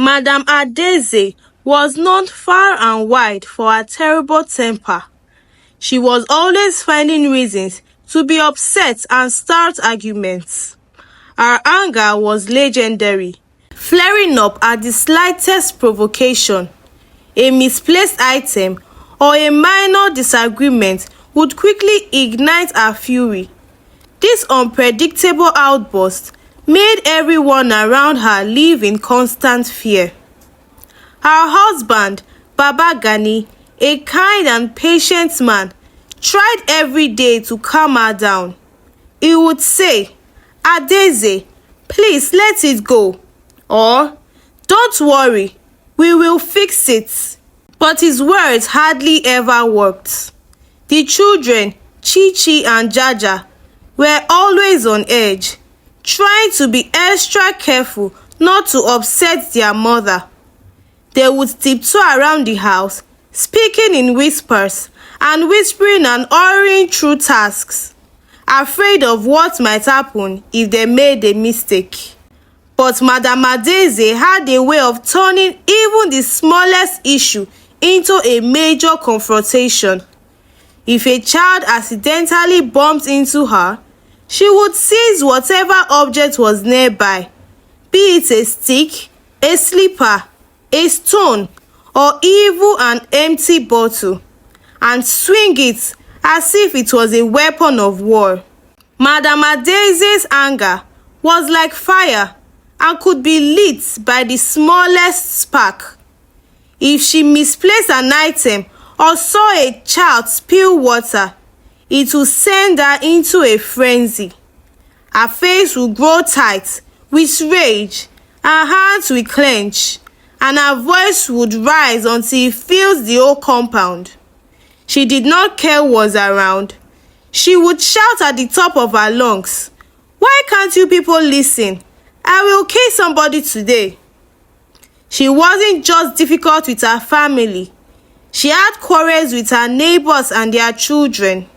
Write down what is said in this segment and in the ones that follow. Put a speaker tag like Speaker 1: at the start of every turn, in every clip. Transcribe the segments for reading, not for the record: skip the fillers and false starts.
Speaker 1: Madame Adeze was known far and wide for her terrible temper. She was always finding reasons to be upset and start arguments. Her anger was legendary, flaring up at the slightest provocation. A misplaced item or a minor disagreement would quickly ignite her fury. This unpredictable outburst made everyone around her live in constant fear. Her husband, Baba Gani, a kind and patient man, tried every day to calm her down. He would say, "Adeze, please let it go," or "Don't worry, we will fix it." But his words hardly ever worked. The children, Chi-Chi and Jaja, were always on edge, trying to be extra careful not to upset their mother. They would tiptoe around the house, speaking in whispers and whispering and hurrying through tasks, afraid of what might happen if they made a mistake. But Madame Adeze had a way of turning even the smallest issue into a major confrontation. If a child accidentally bumped into her, she would seize whatever object was nearby, be it a stick, a slipper, a stone, or even an empty bottle, and swing it as if it was a weapon of war. Madame Adeze's anger was like fire and could be lit by the smallest spark. If she misplaced an item or saw a child spill water, it would send her into a frenzy. Her face would grow tight with rage, her hands would clench, and her voice would rise until it fills the whole compound. She did not care who was around. She would shout at the top of her lungs, "Why can't you people listen? I will kill somebody today." She wasn't just difficult with her family. She had quarrels with her neighbors and their children.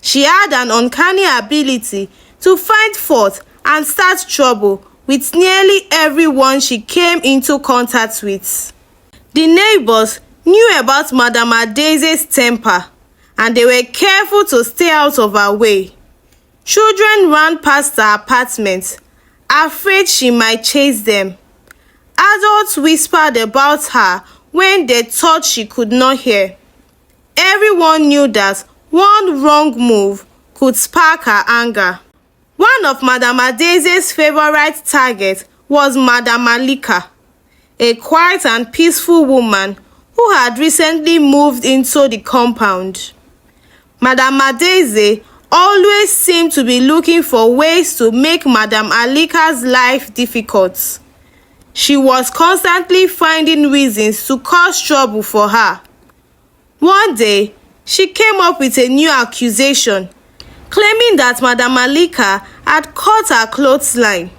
Speaker 1: She had an uncanny ability to find fault and start trouble with nearly everyone she came into contact with. The neighbors knew about Madame Adeze's temper, and they were careful to stay out of her way. Children ran past her apartment, afraid she might chase them. Adults whispered about her when they thought she could not hear. Everyone knew that one wrong move could spark her anger. One of Madame Adeze's favorite targets was Madame Malika, a quiet and peaceful woman who had recently moved into the compound. Madame Adeze always seemed to be looking for ways to make Madame Malika's life difficult. She was constantly finding reasons to cause trouble for her. One day, she came up with a new accusation, claiming that Madame Malika had cut her clothesline.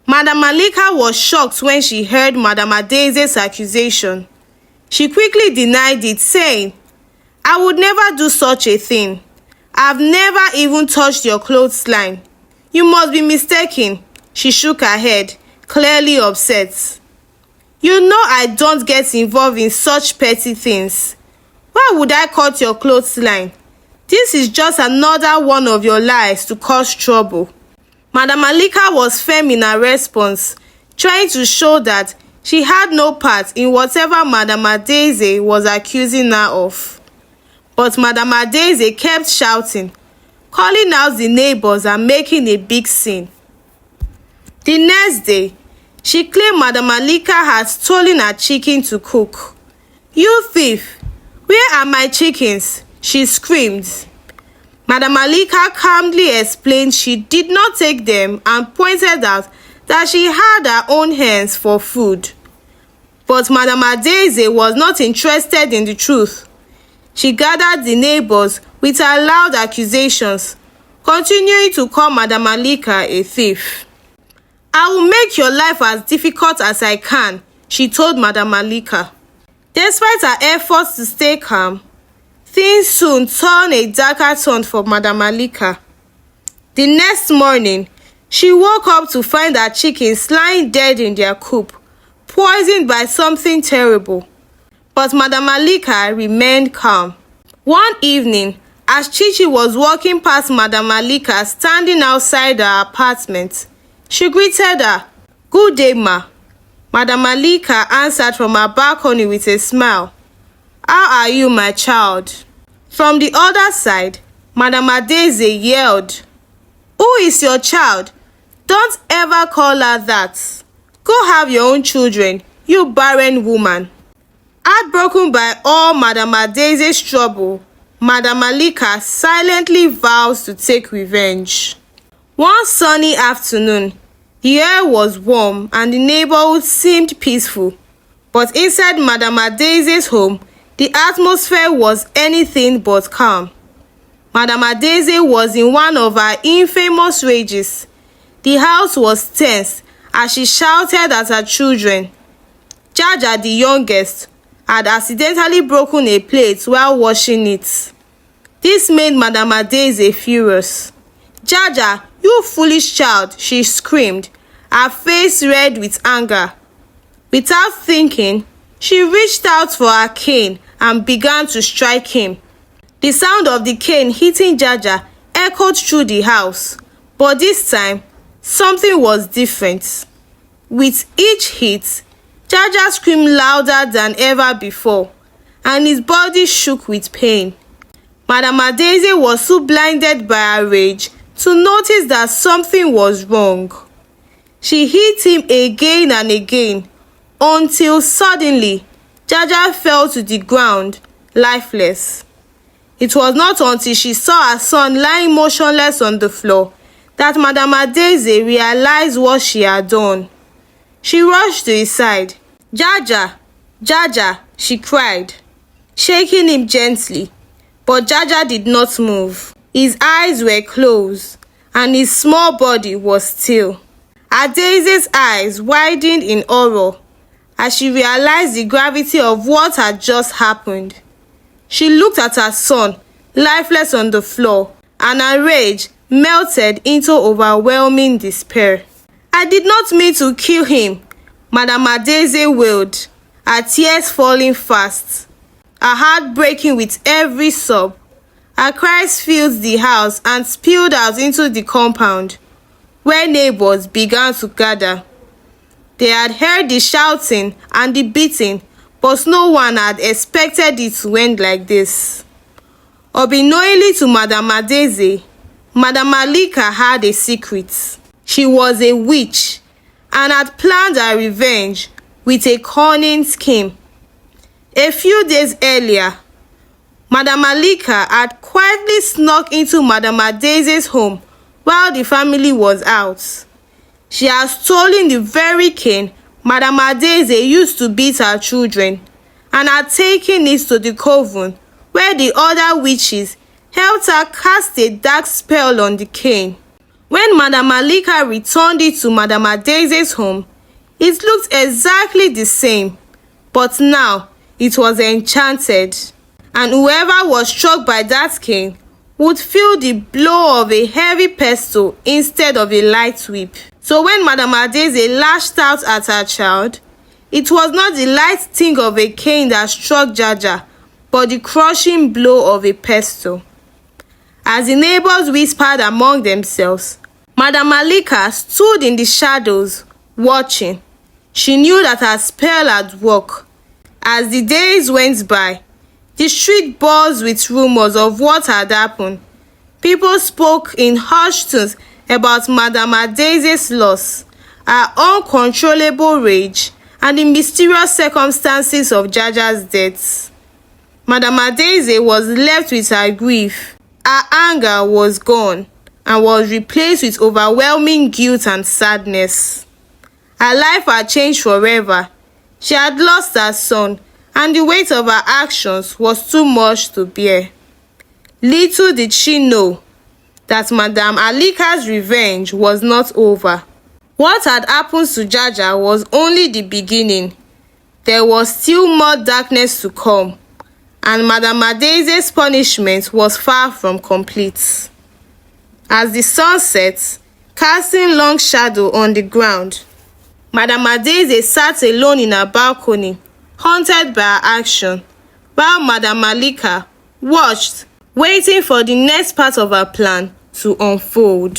Speaker 1: Madame Malika was shocked when she heard Madame Adeze's accusation. She quickly denied it, saying, "I would never do such a thing. I've never even touched your clothesline. You must be mistaken." She shook her head, clearly upset. "You know I don't get involved in such petty things. Why would I cut your clothesline? This is just another one of your lies to cause trouble." Madame Malika was firm in her response, trying to show that she had no part in whatever Madame Adeze was accusing her of. But Madame Adeze kept shouting, calling out the neighbors and making a big scene. The next day, she claimed Madame Malika had stolen her chicken to cook. "You thief! Where are my chickens?" she screamed. Madame Malika calmly explained she did not take them and pointed out that she had her own hands for food. But Madame Adeze was not interested in the truth. She gathered the neighbors with her loud accusations, continuing to call Madame Malika a thief. "I will make your life as difficult as I can," she told Madame Malika. Despite her efforts to stay calm, things soon turned a darker turn for Madame Malika. The next morning, she woke up to find her chickens lying dead in their coop, poisoned by something terrible. But Madame Malika remained calm. One evening, as Chichi was walking past Madame Malika standing outside her apartment, she greeted her. "Good day, ma." Madame Malika answered from her balcony with a smile. "How are you, my child?" From the other side, Madame Adeze yelled, "Who is your child? Don't ever call her that. Go have your own children, you barren woman." Heartbroken by all Madame Adeze's trouble, Madame Malika silently vows to take revenge. One sunny afternoon, the air was warm and the neighborhood seemed peaceful. But inside Madame Adeze's home, the atmosphere was anything but calm. Madame Adeze was in one of her infamous rages. The house was tense as she shouted at her children. Jaja, the youngest, had accidentally broken a plate while washing it. This made Madame Adeze furious. "Jaja, you foolish child," she screamed, her face red with anger. Without thinking, she reached out for her cane and began to strike him. The sound of the cane hitting Jaja echoed through the house, but this time, something was different. With each hit, Jaja screamed louder than ever before, and his body shook with pain. Madame Adeze was too blinded by her rage to notice that something was wrong. She hit him again and again, until suddenly, Jaja fell to the ground, lifeless. It was not until she saw her son lying motionless on the floor that Madame Adeze realized what she had done. She rushed to his side. "Jaja, Jaja," she cried, shaking him gently. But Jaja did not move. His eyes were closed, and his small body was still. Adeze's eyes widened in horror as she realized the gravity of what had just happened. She looked at her son, lifeless on the floor, and her rage melted into overwhelming despair. "I did not mean to kill him," Madame Adeze wailed, her tears falling fast, her heart breaking with every sob. Her cries filled the house and spilled out into the compound, where neighbors began to gather. They had heard the shouting and the beating, but no one had expected it to end like this. Unbeknownst to Madame Adeze, Madame Malika had a secret. She was a witch and had planned her revenge with a cunning scheme. A few days earlier, Madame Malika had quietly snuck into Madame Adeze's home while the family was out. She had stolen the very cane Madame Adeze used to beat her children and had taken it to the coven where the other witches helped her cast a dark spell on the cane. When Madame Malika returned it to Madame Adeze's home, it looked exactly the same, but now it was enchanted, and whoever was struck by that cane would feel the blow of a heavy pestle instead of a light whip. So when Madame Adeze lashed out at her child, it was not the light sting of a cane that struck Jaja, but the crushing blow of a pestle. As the neighbors whispered among themselves, Madame Malika stood in the shadows, watching. She knew that her spell had worked. As the days went by, the street buzzed with rumors of what had happened. People spoke in hushed tones about Madame Adeze's loss, her uncontrollable rage, and the mysterious circumstances of Jaja's death. Madame Adeze was left with her grief. Her anger was gone and was replaced with overwhelming guilt and sadness. Her life had changed forever. She had lost her son, and the weight of her actions was too much to bear. Little did she know that Madame Malika's revenge was not over. What had happened to Jaja was only the beginning. There was still more darkness to come, and Madame Adeze's punishment was far from complete. As the sun set, casting long shadow on the ground, Madame Adeze sat alone in her balcony, haunted by her action, while Madame Malika watched, waiting for the next part of her plan to unfold.